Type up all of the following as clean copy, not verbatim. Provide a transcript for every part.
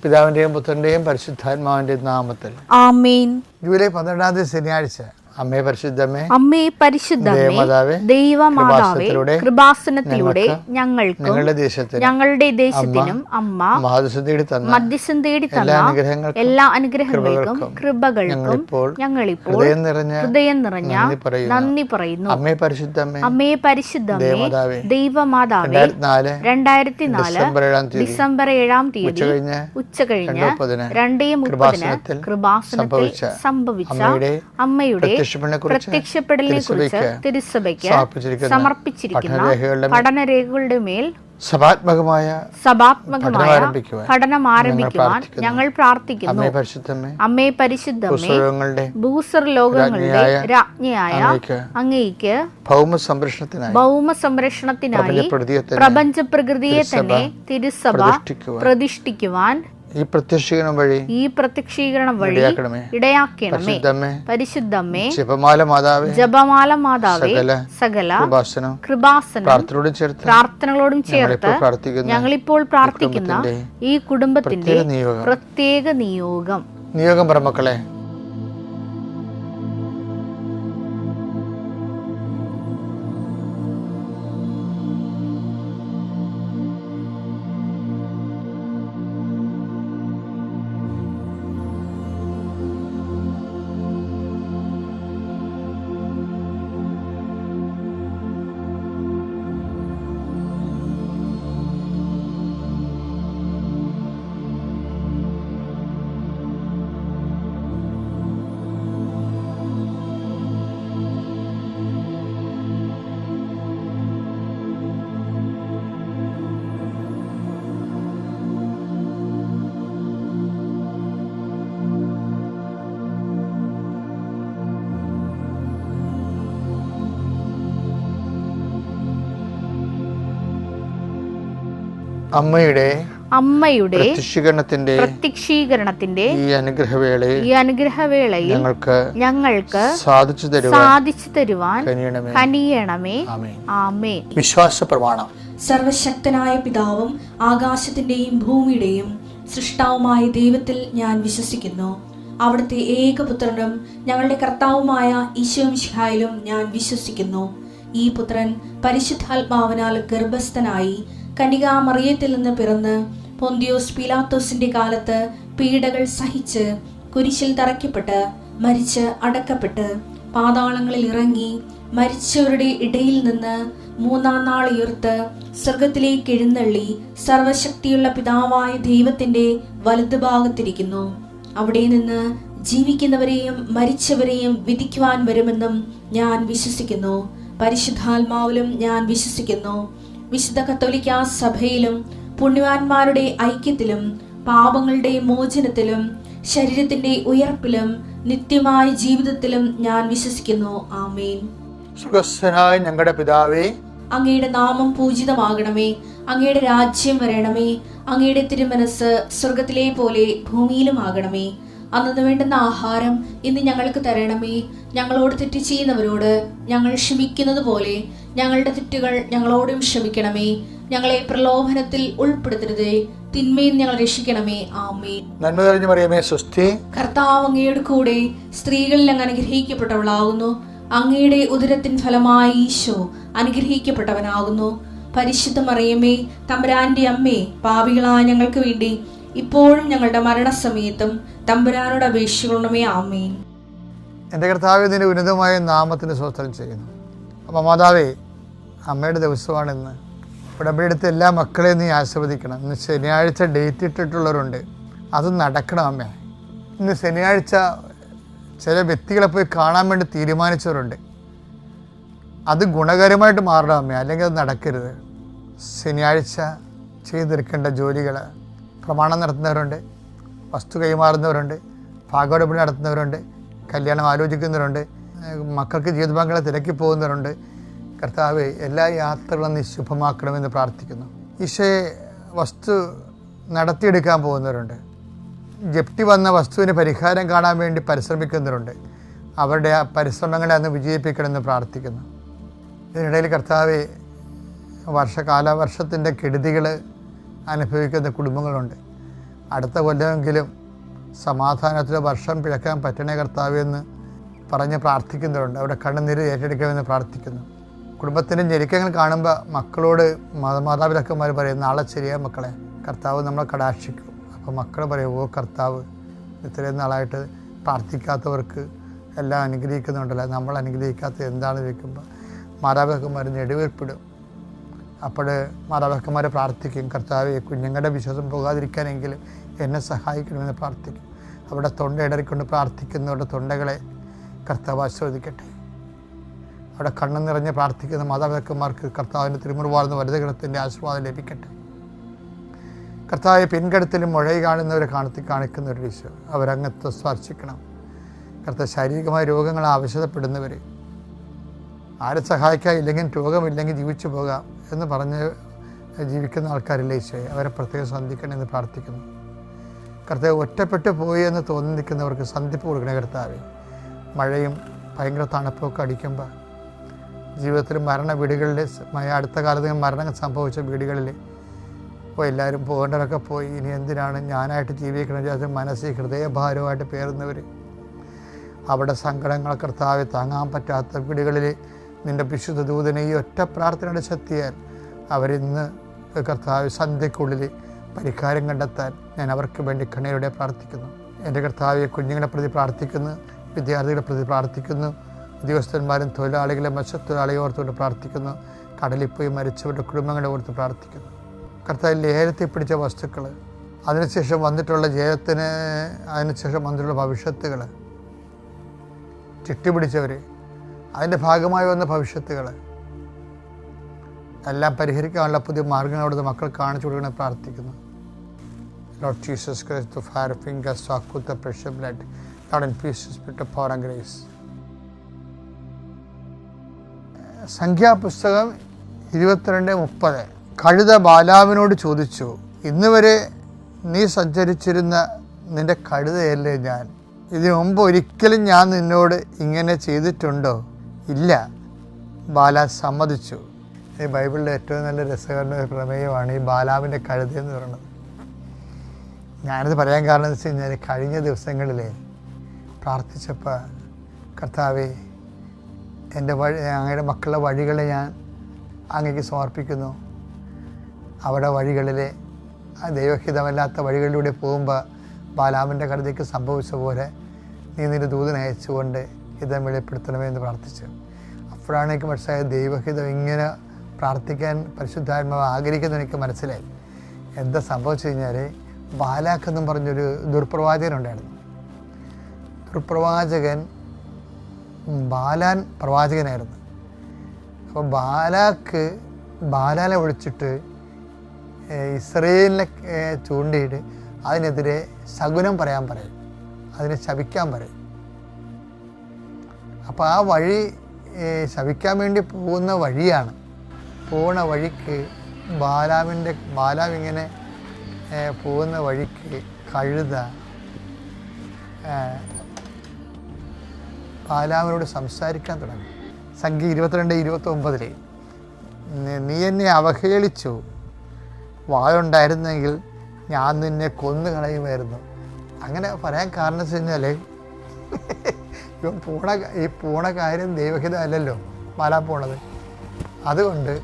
പിതാവിൻ്റെയും പുത്രൻ്റെയും പരിശുദ്ധാത്മാവിൻ്റെയും നാമത്തിൽ ആമേൻ. ജൂലൈ 12 ശനിയാഴ്ച. അമ്മേ പരിശുദ്ധമേ, അമ്മേ പരിശുദ്ധമേ, ദൈവമാതാവേ, കൃപാസനത്തിലൂടെ ഞങ്ങൾക്കും ഞങ്ങളുടെ ദേശത്തിനും അമ്മ മധ്യസ്ഥം തേടി തന്ന എല്ലാ അനുഗ്രഹങ്ങൾക്കും കൃപകൾക്കും ഞങ്ങളിപ്പോൾ ഹൃദയം നിറഞ്ഞ നന്ദി പറയുന്നു. അമ്മേ പരിശുദ്ധമേ, അമ്മേ പരിശുദ്ധമേ, ദൈവമാതാവേ, 2004 ഡിസംബർ 7 ഉച്ചകഴിഞ്ഞ് 2:30 കൃപാസനത്തിൽ സംഭവിച്ച അമ്മയുടെ പ്രത്യക്ഷപ്പെടലിനെ കുറിച്ച് തിരുസഭയ്ക്ക് സമർപ്പിച്ചിരിക്കുന്ന പഠനരേഖകളുടെ മേൽ സഭാത്മകമായ പഠനം ആരംഭിക്കുവാൻ ഞങ്ങൾ പ്രാർത്ഥിക്കുന്നു. അമ്മേ പരിശുദ്ധമേ, ഭൂസ്വർലോകങ്ങളുടെ രാജ്ഞിയായ അങ്ങേയ്ക്ക് ഭൗമ സംരക്ഷണത്തിനായി പ്രപഞ്ച പ്രകൃതിയെ തന്നെ തിരുസഭ പ്രതിഷ്ഠിക്കുവാൻ ഈ പ്രത്യക്ഷീകരണം വഴി ഇടയാക്കണമേ. പരിശുദ്ധമേ, ജപമാല മാതാവേ, സകല കൃപാസനം പ്രാർത്ഥനകളോടും ചേർത്ത് ഞങ്ങളിപ്പോൾ പ്രാർത്ഥിക്കുന്ന ഈ കുടുംബത്തിന്റെ പ്രത്യേക നിയോഗം പറമക്കളെ. അമ്മയുടെ പ്രത്യക്ഷീകരണത്തിന്റെ ഈ അനുഗ്രഹവേളയിൽ ഞങ്ങൾക്ക് സാധിച്ചു തരുവാൻ കനിയണമേ. ആമേൻ. വിശ്വാസ പ്രമാണം. സർവശക്തനായ പിതാവും ആകാശത്തിന്റെയും ഭൂമിയുടെയും സൃഷ്ടാവുമായ ദൈവത്തിൽ ഞാൻ വിശ്വസിക്കുന്നു. അവിടുത്തെ ഏകപുത്രനും ഞങ്ങളുടെ കർത്താവുമായ ഈശോമിശിഹായിലും ഞാൻ വിശ്വസിക്കുന്നു. ഈ പുത്രൻ പരിശുദ്ധാത്മാവിനാൽ ഗർഭസ്ഥനായി കന്യകാമറിയത്തിൽ നിന്ന് പിറന്ന് പൊന്തിയോസ് പീലാത്തോസിന്റെ കാലത്ത് പീഡകൾ സഹിച്ച് കുരിശിൽ തറയ്ക്കപ്പെട്ട് മരിച്ച് അടക്കപ്പെട്ട് പാതാളങ്ങളിൽ ഇറങ്ങി മരിച്ചവരുടെ ഇടയിൽ നിന്ന് 3-ാം നാൾ ഉയർത്ത് സ്വർഗത്തിലേക്ക് എഴുന്നള്ളി സർവശക്തിയുള്ള പിതാവായ ദൈവത്തിന്റെ വലതുഭാഗത്തിരിക്കുന്നു. അവിടെ നിന്ന് ജീവിക്കുന്നവരെയും മരിച്ചവരെയും വിധിക്കുവാൻ വരുമെന്നും ഞാൻ വിശ്വസിക്കുന്നു. പരിശുദ്ധാത്മാവിലും ഞാൻ വിശ്വസിക്കുന്നു. വിശുദ്ധ കത്തോലിക്കാ സഭയിലും പുണ്യവാന്മാരുടെ ഐക്യത്തിലും പാപങ്ങളുടെ മോചനത്തിലും ശരീരത്തിന്റെ ഉയർപ്പിലും നിത്യമായ ജീവിതത്തിലും ഞാൻ വിശ്വസിക്കുന്നു. ആമേൻ. സ്വർഗ്ഗസ്ഥനായ ഞങ്ങളുടെ പിതാവേ, അങ്ങയുടെ നാമം പൂജിതമാകണമേ. അങ്ങയുടെ രാജ്യം വരണമേ. അങ്ങയുടെ തിരുമനസ് സ്വർഗത്തിലെ പോലെ ഭൂമിയിലും ആകണമേ. അന്നു വേണ്ടുന്ന ആഹാരം ഇന്ന് ഞങ്ങൾക്ക് തരണമേ. ഞങ്ങളോട് തെറ്റ് ചെയ്യുന്നവരോട് ഞങ്ങൾ ക്ഷമിക്കുന്നത് പോലെ ഞങ്ങളുടെ തെറ്റുകൾ ഞങ്ങളോടും ക്ഷമിക്കണമേ. ഞങ്ങളെ പ്രലോഭനത്തിൽ ഉൾപ്പെടുത്തരുതേ, തിന്മയിൽ ഞങ്ങൾ രക്ഷിക്കണമേ. ആമേൻ. നന്മ നിറഞ്ഞ മറിയമേ, സ്വസ്തി. കർത്താവ് അങ്ങയുടെ കൂടെ സ്ത്രീകളിൽ അങ്ങ് അനുഗ്രഹിക്കപ്പെട്ടവളാകുന്നു. അങ്ങയുടെ ഉദരത്തിൻ ഫലമായി ഈശോ അനുഗ്രഹിക്കപ്പെട്ടവനാകുന്നു. പരിശുദ്ധ മറിയമേ, തമ്പുരാന്റെ അമ്മേ, പാപികളായ ഞങ്ങൾക്ക് വേണ്ടി ഇപ്പോഴും ഞങ്ങളുടെ മരണസമയത്തും തമ്പുരാനോട് അപേക്ഷിക്കണമേ. ആമേൻ. എൻ്റെ കർത്താവേ, നിന്റെ ഉന്നതമായ നാമത്തിന് സ്തോത്രം ചെയ്യുന്നു. അപ്പം മാതാവേ, അമ്മയുടെ ദിവസമാണിന്ന്. ഉടമ്പടിയെടുത്ത എല്ലാ മക്കളെയും നീ ആസ്വദിക്കണം. ഇന്ന് ശനിയാഴ്ച ഡേറ്റ് ഇട്ടിട്ടുള്ളവരുണ്ട്, അത് നടക്കണം അമ്മേ. ഇന്ന് ശനിയാഴ്ച ചില വ്യക്തികളെ പോയി കാണാൻ വേണ്ടി തീരുമാനിച്ചവരുണ്ട്, അത് ഗുണകരമായിട്ട് മാറണം അമ്മേ, അല്ലെങ്കിൽ അത് നടക്കരുത്. ശനിയാഴ്ച ചെയ്തെടുക്കേണ്ട ജോലികൾ, പ്രമാണം നടത്തുന്നവരുണ്ട്, വസ്തു കൈമാറുന്നവരുണ്ട്, ഭാഗവടപടി നടത്തുന്നവരുണ്ട്, കല്യാണം ആലോചിക്കുന്നവരുണ്ട്, മക്കൾക്ക് ജീവിത പങ്കാളിയെ തിരക്കി പോകുന്നവരുണ്ട്. കർത്താവേ, എല്ലാ യാത്രകളും നീ ശുഭമാക്കണമെന്ന് പ്രാർത്ഥിക്കുന്നു. ഈശോയെ, വസ്തു നടത്തിയെടുക്കാൻ പോകുന്നവരുണ്ട്, ജപ്തി വന്ന വസ്തുവിന് പരിഹാരം കാണാൻ വേണ്ടി പരിശ്രമിക്കുന്നവരുണ്ട്. അവരുടെ ആ പരിശ്രമങ്ങളെ അന്ന് വിജയിപ്പിക്കണമെന്ന് പ്രാർത്ഥിക്കുന്നു. ഇതിനിടയിൽ കർത്താവെ, കാലവർഷത്തിൻ്റെ കെടുതികൾ അനുഭവിക്കുന്ന കുടുംബങ്ങളുണ്ട്. അടുത്ത കൊല്ലമെങ്കിലും സമാധാനത്തിലെ വർഷം പിഴക്കാൻ പറ്റണേ കർത്താവേ എന്ന് പറഞ്ഞ് പ്രാർത്ഥിക്കുന്നവരുണ്ട്. അവിടെ കണ്ണുനീര് ഏറ്റെടുക്കണമെന്ന് പ്രാർത്ഥിക്കുന്നു. കുടുംബത്തിൻ്റെ ഞെരുക്കങ്ങൾ കാണുമ്പോൾ മക്കളോട് മാതാപിതാക്കന്മാർ പറയും, നാളെ ശരിയായ മക്കളെ, കർത്താവ് നമ്മളെ കടാക്ഷിക്കും. അപ്പോൾ മക്കൾ പറയും, ഓ കർത്താവ് ഇത്രയും നാളായിട്ട് പ്രാർത്ഥിക്കാത്തവർക്ക് എല്ലാം അനുഗ്രഹിക്കുന്നുണ്ടല്ലോ, നമ്മൾ അനുഗ്രഹിക്കാത്തത് എന്താണെന്ന് ചോദിക്കുമ്പോൾ മാതാപിതാക്കന്മാർ നെടുവേർപ്പിടും. അപ്പോൾ മാതാപിതാക്കന്മാർ പ്രാർത്ഥിക്കും, കർത്താവ് കുഞ്ഞുങ്ങളുടെ വിശ്വാസം പോകാതിരിക്കാനെങ്കിലും എന്നെ സഹായിക്കണമെന്ന് പ്രാർത്ഥിക്കും. അവിടെ തൊണ്ട ഇടറിക്കൊണ്ട് പ്രാർത്ഥിക്കുന്നവരുടെ തൊണ്ടകളെ കർത്താവ് ആശീർവദിക്കട്ടെ. അവിടെ കണ്ണു നിറഞ്ഞ് പ്രാർത്ഥിക്കുന്ന മാതാപിതാക്കന്മാർക്ക് കർത്താവിൻ്റെ തിരുമുറിവാർന്ന വലുതുകളത്തിൻ്റെ ആശീർവാദം ലഭിക്കട്ടെ. കർത്താവ് പിൻകടത്തിലും മുഴയി കാണുന്നവരെ കാണിക്കുന്ന ഒരു ഈശോ, അവരങ്ങത്ത് സ്പർശിക്കണം. കർത്താവ് ശാരീരികമായ രോഗങ്ങൾ ആവശ്യപ്പെടുന്നവർ, ആരും സഹായിക്കാനില്ലെങ്കിൽ രോഗമില്ലെങ്കിൽ ജീവിച്ചു പോകാം എന്ന് പറഞ്ഞ് ജീവിക്കുന്ന ആൾക്കാരില്ലേ ഈശോയെ, അവരെ പ്രത്യേകം സന്ധിക്കണം എന്ന് പ്രാർത്ഥിക്കുന്നു. കർത്താവ് ഒറ്റപ്പെട്ടു പോയി എന്ന് തോന്നി നിൽക്കുന്നവർക്ക് സന്ധിപ്പ് കൊടുക്കണേ കർത്താവേ. മഴയും ഭയങ്കര തണുപ്പൊക്കെ അടിക്കുമ്പോൾ ജീവിതത്തിൽ മരണ വീടുകളിൽ അടുത്ത കാലത്ത് മരണം സംഭവിച്ച വീടുകളിൽ എല്ലാവരും പോകേണ്ടവരൊക്കെ പോയി, ഇനി എന്തിനാണ് ഞാനായിട്ട് ജീവിക്കണം മനസ്സിൽ ഹൃദയഭാരമായിട്ട് പേറുന്നവർ, അവിടെ സങ്കടങ്ങൾ കർത്താവെ താങ്ങാൻ പറ്റാത്ത വീടുകളിൽ നിൻ്റെ വിശുദ്ധ ദൂതനെ ഈ ഒറ്റ പ്രാർത്ഥനയുടെ ശക്തിയാൽ അവരിന്ന് കർത്താവ് സന്ധ്യക്കുള്ളിൽ പരിഹാരം കണ്ടെത്താൻ ഞാൻ അവർക്ക് വേണ്ടി കണ്ണീരോടെ പ്രാർത്ഥിക്കുന്നു. എൻ്റെ കർത്താവെ കുഞ്ഞുങ്ങളെ പ്രതി പ്രാർത്ഥിക്കുന്നു, വിദ്യാർത്ഥികളെ പ്രതി പ്രാർത്ഥിക്കുന്നു, ഉദ്യോഗസ്ഥന്മാരും തൊഴിലാളികളെ മത്സ്യത്തൊഴിലാളിയെ ഓർത്തുകൊണ്ട് പ്രാർത്ഥിക്കുന്നു, കടലിൽ പോയി മരിച്ചവരുടെ കുടുംബങ്ങളെ ഓർത്ത് പ്രാർത്ഥിക്കുന്നു. കർത്താവ് ലേലത്തിൽ പിടിച്ച വസ്തുക്കൾ, അതിനുശേഷം വന്നിട്ടുള്ള ജയത്തിന്, അതിനുശേഷം വന്നിട്ടുള്ള ഭവിഷ്യത്തുകൾ, ചിട്ടിപിടിച്ചവർ, അതിൻ്റെ ഭാഗമായി വന്ന ഭവിഷ്യത്തുകൾ എല്ലാം പരിഹരിക്കാനുള്ള പുതിയ മാർഗങ്ങളോട് മക്കൾ കാണിച്ചു കൊടുക്കണമെന്ന് പ്രാർത്ഥിക്കുന്നു. Lord Jesus Christ, the fire fingers, so acute the precious blood, Lord in peace, spirit of power and grace. സംഖ്യാപുസ്തകം 22:30. കഴുത ബാലാവിനോട് ചോദിച്ചു, ഇന്ന് വരെ നീ സഞ്ചരിച്ചിരുന്ന നിൻ്റെ കഴുതയല്ലേ ഞാൻ? ഇതിനു മുമ്പ് ഒരിക്കലും ഞാൻ നിന്നോട് ഇങ്ങനെ ചെയ്തിട്ടുണ്ടോ? ഇല്ല, ബാല സമ്മതിച്ചു. ഈ ബൈബിളിലെ ഏറ്റവും നല്ല രസകരമായ പ്രമേയമാണ് ഈ ബാലാവിൻ്റെ കഴുതയെന്ന് പറയുന്നത്. ഞാനിത് പറയാൻ കാരണം എന്ന് വെച്ച് കഴിഞ്ഞാൽ കഴിഞ്ഞ ദിവസങ്ങളിൽ പ്രാർത്ഥിച്ചപ്പോൾ കർത്താവേ, എൻ്റെ അങ്ങയുടെ മക്കളുടെ വഴികളെ ഞാൻ അങ്ങേക്ക് സമർപ്പിക്കുന്നു. അവിടെ വഴികളിലെ ദൈവഹിതമല്ലാത്ത വഴികളിലൂടെ പോകുമ്പോൾ ബാലാമിൻ്റെ കഴുതയ്ക്ക് സംഭവിച്ച പോലെ നീ നിൻ്റെ ദൂതനെ അയച്ചുകൊണ്ട് ഹിതം വെളിപ്പെടുത്തണമേ എന്ന് പ്രാർത്ഥിച്ചു. അപ്പോഴാണ് എനിക്ക് മനസ്സിലായത് ദൈവഹിതം ഇങ്ങനെ പ്രാർത്ഥിക്കാൻ പരിശുദ്ധാത്മാവ് ആഗ്രഹിക്കുന്ന എനിക്ക് മനസ്സിലായി. എന്താ സംഭവിച്ചു കഴിഞ്ഞാൽ, ബാലാക്കെന്നും പറഞ്ഞൊരു ദുർപ്രവാചകനുണ്ടായിരുന്നു. ദുർപ്രവാചകൻ ബാലാൻ പ്രവാചകനായിരുന്നു. അപ്പോൾ ബാലാനെ വിളിച്ചിട്ട് ഇസ്രയേലിനെ ചൂണ്ടിയിട്ട് അതിനെതിരെ ശകുനം പറയാൻ പറയും, അതിനെ ശപിക്കാൻ പറയും. അപ്പോൾ ആ വഴി ശപിക്കാൻ വേണ്ടി പോകുന്ന വഴിയാണ്. പോകുന്ന വഴിക്ക് ബാലാവിങ്ങനെ പോകുന്ന വഴിക്ക് കഴുത ബാലാവിനോട് സംസാരിക്കാൻ തുടങ്ങി. സംഖ്യ 22:29 നീ എന്നെ അവഹേളിച്ചു, വാളുണ്ടായിരുന്നെങ്കിൽ ഞാൻ നിന്നെ കൊന്നു കളയുമായിരുന്നു. അങ്ങനെ പറയാൻ കാരണം വെച്ച് കഴിഞ്ഞാൽ ഈ പോണ കാര്യം ദൈവഹിതം അല്ലല്ലോ ബാലാൻ പോണത്. അതുകൊണ്ട്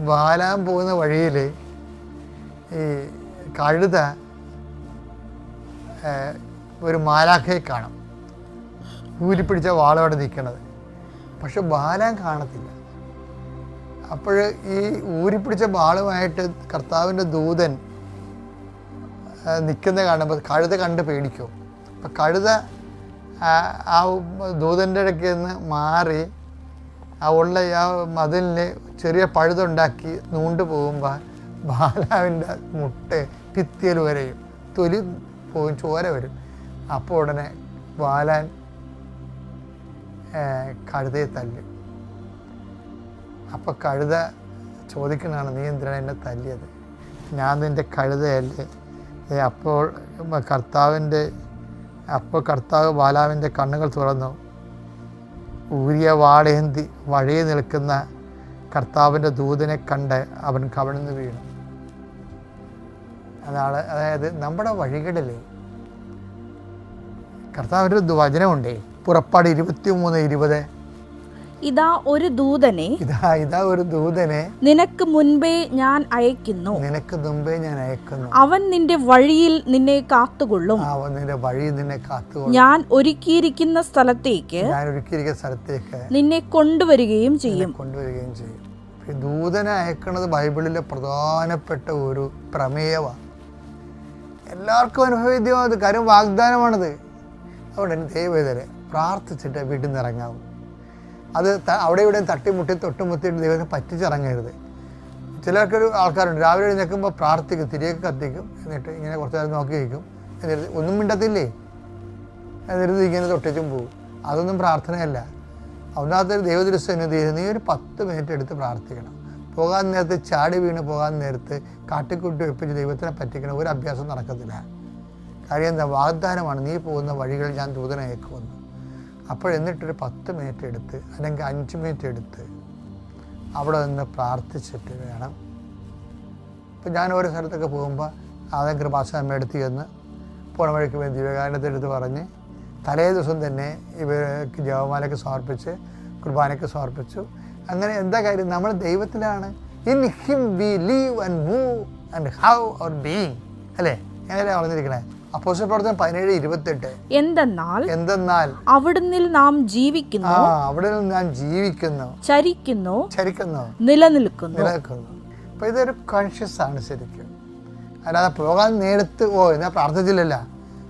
ബാലാൻ പോകുന്ന വഴിയിൽ ഈ കഴുത ഒരു മാലാഖയെ കാണും, ഊരിപ്പിടിച്ച വാളോടെ നിൽക്കണത്. പക്ഷെ ബാലാൻ കാണത്തില്ല. അപ്പോൾ ഈ ഊരിപ്പിടിച്ച വാളുമായിട്ട് കർത്താവിൻ്റെ ദൂതൻ നിൽക്കുന്ന കാണുമ്പോൾ കഴുത കണ്ട് പേടിക്കും. അപ്പം കഴുത ആ ദൂതൻ്റെ ഇടയ്ക്ക് നിന്ന് മാറി ഉള്ള ആ മതിലിന് ചെറിയ പഴുതുണ്ടാക്കി നൂണ്ട് പോകുമ്പോൾ ബാലാവിൻ്റെ മുട്ട് ഭിത്തിയിൽ വരെയും തൊലി പോകും, ചോര വരും. അപ്പോൾ ഉടനെ ബാലാൻ കഴുതയെ തല്ലും. അപ്പോൾ കഴുത ചോദിക്കണതാണ്, നീ എന്തിനാണ് എന്നെ തല്ലിയത്? ഞാൻ നിൻ്റെ കഴുതയല്ലേ? അപ്പോൾ കർത്താവ് ബാലാവിൻ്റെ കണ്ണുകൾ തുറന്നു. ഊരിയ വാളേന്തി വഴിയിൽ നിൽക്കുന്ന കർത്താവിൻ്റെ ദൂതനെ കണ്ട് അവൻ കവിഴ്ന്നു വീണു. അതായത് നമ്മുടെ വഴികളിൽ കർത്താവിൻ്റെ വചനമുണ്ടേ, പുറപ്പാട് 23:20. ഇതാ ഒരു ദൂതനെ നിനക്ക് മുൻപേ ഞാൻ അയക്കുന്നു, അവൻ നിന്റെ വഴിയിൽ നിന്നെ കാത്തുകൊള്ളും, ഞാൻ ഒരുക്കിയിരിക്കുന്ന സ്ഥലത്തേക്ക് നിന്നെ കൊണ്ടുവരികയും ചെയ്യും. ദൂതനെ അയക്കുന്നത് ബൈബിളിലെ പ്രധാനപ്പെട്ട ഒരു പ്രമേയമാണ്. എല്ലാവർക്കും അനുഭവവേദ്യമാണത്, കാര്യം വാഗ്ദാനമാണത്. അതുകൊണ്ട് ദൈവവേദന പ്രാർത്ഥിച്ചിട്ട് വീട്ടിൽ നിന്ന് ഇറങ്ങാവും. അത് അവിടെ ഇവിടെ തട്ടിമുട്ടി തൊട്ടുമുട്ടിയിട്ട് ദൈവത്തെ പറ്റിച്ചിറങ്ങരുത്. ചിലർക്കൊരു ആൾക്കാരുണ്ട്, രാവിലെ എഴുന്നേൽക്കുമ്പോൾ പ്രാർത്ഥിക്കും, തിരികെ കത്തിക്കും, എന്നിട്ട് ഇങ്ങനെ കുറച്ച് നേരം നോക്കി വയ്ക്കും, എന്നിട്ട് ഒന്നും മിണ്ടത്തില്ലേ, എന്നിട്ട് ഇങ്ങനെ തൊട്ടിച്ചും പോകും. അതൊന്നും പ്രാർത്ഥനയല്ല. ഒന്നാമത്തെ ദൈവദൃശ്യനിധി, നീ ഒരു 10 മിനിറ്റ് എടുത്ത് പ്രാർത്ഥിക്കണം. പോകാൻ നേരത്ത് ചാടി വീണ് പോകാൻ നേരത്ത് കാട്ടിക്കുട്ടി വെപ്പിച്ച് ദൈവത്തിനെ പറ്റിക്കണം ഒരു അഭ്യാസം നടക്കത്തില്ല. കാര്യം എന്താ? വാഗ്ദാനമാണ്, നീ പോകുന്ന വഴികളിൽ ഞാൻ ദൂതനെ അയക്കുമെന്ന്. എന്നിട്ടൊരു 10 മിനിറ്റ് എടുത്ത് അല്ലെങ്കിൽ 5 മിനിറ്റ് എടുത്ത് അവിടെ നിന്ന് പ്രാർത്ഥിച്ചിട്ട് വേണം. ഇപ്പം ഞാൻ ഓരോ സ്ഥലത്തൊക്കെ പോകുമ്പോൾ ആദ്യം കൃപാസന എടുത്ത് ചെന്ന് പോണ വഴിക്ക് വേണ്ടി ദിവ്യകാരണത്തെ എടുത്ത് പറഞ്ഞ് തലേ ദിവസം തന്നെ ഇവർക്ക് ജപമാലയ്ക്ക് സമർപ്പിച്ച് കുർബാനയ്ക്ക് സമർപ്പിച്ചു. അങ്ങനെ എന്താ കാര്യം? നമ്മൾ ദൈവത്തിലാണ്. In him we live and move and have our being, അല്ലേ? എങ്ങനെയാണ് പറഞ്ഞിരിക്കണേ? അപ്പോസ്തല പ്രവർത്തനം 17:28. എന്തെന്നാൽ അവിടുന്ന് നാം ജീവിക്കുന്നു, ചരിക്കുന്നു, നിലനിൽക്കുന്നു. അപ്പൊ ഇതൊരു കോൺഷ്യസ് ആണ് ശരിക്കും. അല്ലാതെ പോകാൻ നേരത്ത് എന്നാ പ്രാർത്ഥിച്ചില്ലല്ല.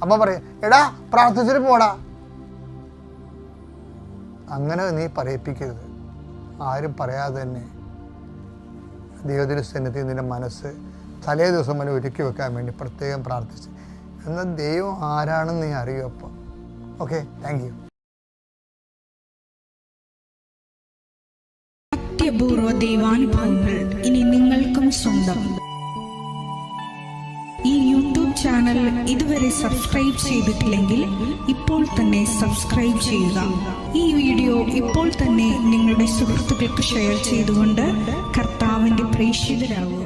അമ്മ പറയാം, എടാ പ്രാർത്ഥിച്ചിട്ട് പോടാ, അങ്ങനെ നീ പറയിപ്പിക്കരുത്. ആരും പറയാതെ തന്നെ ദൈവത്തിൻ്റെ നിന്റെ മനസ്സ് തലേ ദിവസം വരെ ഒരുക്കി വെക്കാൻ വേണ്ടി പ്രത്യേകം പ്രാർത്ഥിച്ച്, എന്നാൽ ദൈവം ആരാണെന്ന് നീ അറിയും. അപ്പം ഓക്കെ, താങ്ക് യു. അത്യപൂർവ ദൈവാനുഭവങ്ങൾ ഇനി നിങ്ങൾക്കും സ്വന്തം. ഈ യൂട്യൂബ് ചാനൽ ഇതുവരെ സബ്സ്ക്രൈബ് ചെയ്തിട്ടില്ലെങ്കിൽ ഇപ്പോൾ തന്നെ സബ്സ്ക്രൈബ് ചെയ്യുക. ഈ വീഡിയോ ഇപ്പോൾ തന്നെ നിങ്ങളുടെ സുഹൃത്തുക്കൾക്ക് ഷെയർ ചെയ്തുകൊണ്ട് കർത്താവിൻ്റെ പ്രേക്ഷിതരാകുക.